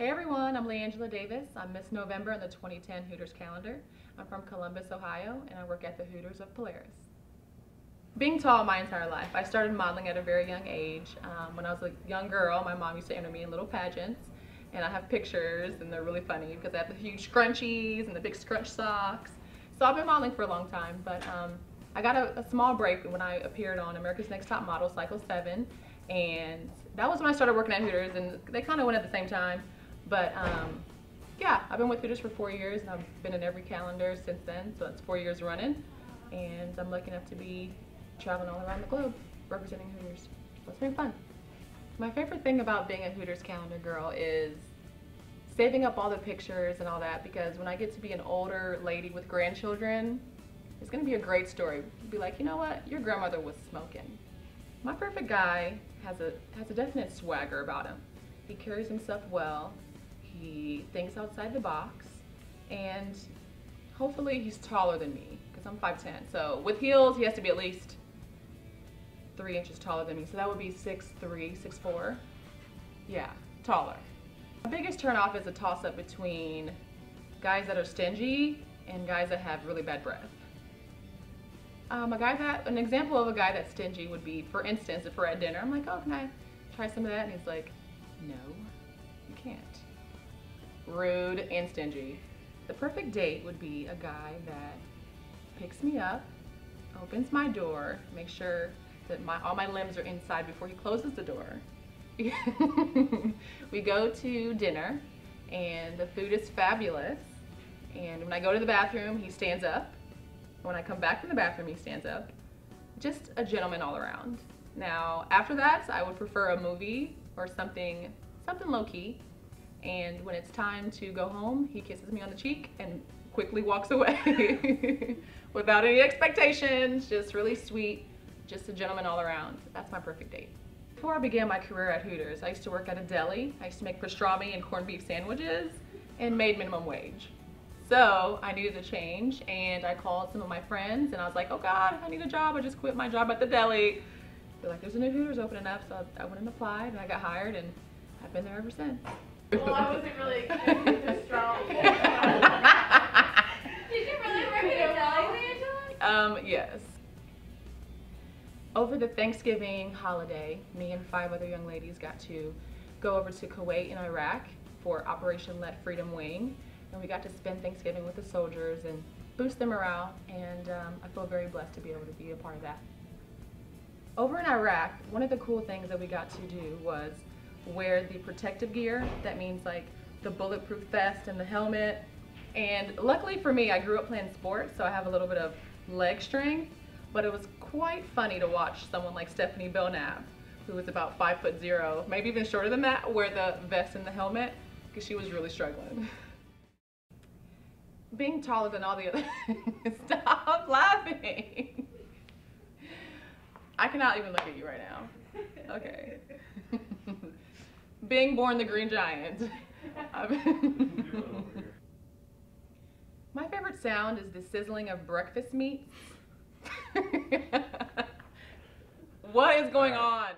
Hey everyone, I'm Leangela Davis. I'm Miss November in the 2010 Hooters calendar. I'm from Columbus, Ohio, and I work at the Hooters of Polaris. Being tall my entire life. I started modeling at a very young age. When I was a young girl, my mom used to enter me in little pageants, and I have pictures, and they're really funny because I have the huge scrunchies and the big scrunch socks. So I've been modeling for a long time, but I got a small break when I appeared on America's Next Top Model Cycle 7, and that was when I started working at Hooters, and they kind of went at the same time. But yeah, I've been with Hooters for 4 years, and I've been in every calendar since then, so that's 4 years running. And I'm lucky enough to be traveling all around the globe representing Hooters. So it's been fun. My favorite thing about being a Hooters calendar girl is saving up all the pictures and all that, because when I get to be an older lady with grandchildren, it's gonna be a great story. Be like, you know what, your grandmother was smoking. My perfect guy has a definite swagger about him. He carries himself well. He thinks outside the box, and hopefully he's taller than me because I'm 5'10". So with heels, he has to be at least 3 inches taller than me. So that would be 6'3", 6'4". Yeah, taller. My biggest turnoff is a toss-up between guys that are stingy and guys that have really bad breath. An example of a guy that's stingy would be, for instance, if we're at dinner, I'm like, oh, can I try some of that? And he's like, no, you can't. Rude and stingy. The perfect date would be a guy that picks me up, opens my door, makes sure that all my limbs are inside before he closes the door. We go to dinner, and the food is fabulous. And when I go to the bathroom, he stands up. When I come back from the bathroom, he stands up. Just a gentleman all around. Now, after that, I would prefer a movie or something low-key. And when it's time to go home, he kisses me on the cheek and quickly walks away without any expectations. Just really sweet, just a gentleman all around. That's my perfect date. Before I began my career at Hooters, I used to work at a deli. I used to make pastrami and corned beef sandwiches and made minimum wage. So I needed a change, and I called some of my friends, and I was like, oh God, I need a job. I just quit my job at the deli. They're like, there's a new Hooters opening up. So I went and applied, and I got hired, and I've been there ever since. Well, I wasn't really expecting this strong. Did you really work at a deli, Leangela? Yes. Over the Thanksgiving holiday, me and 5 other young ladies got to go over to Kuwait and Iraq for Operation Let Freedom Wing. And we got to spend Thanksgiving with the soldiers and boost their morale, and I feel very blessed to be able to be a part of that. Over in Iraq, one of the cool things that we got to do was wear the protective gear. That means like the bulletproof vest and the helmet. And luckily for me, I grew up playing sports, so I have a little bit of leg strength, but it was quite funny to watch someone like Stephanie Belknap, who was about 5'0", maybe even shorter than that, wear the vest and the helmet, because she was really struggling. Being taller than all the other, stop laughing. I cannot even look at you right now. Okay. Being born the Green Giant. My favorite sound is the sizzling of breakfast meats. What is going on?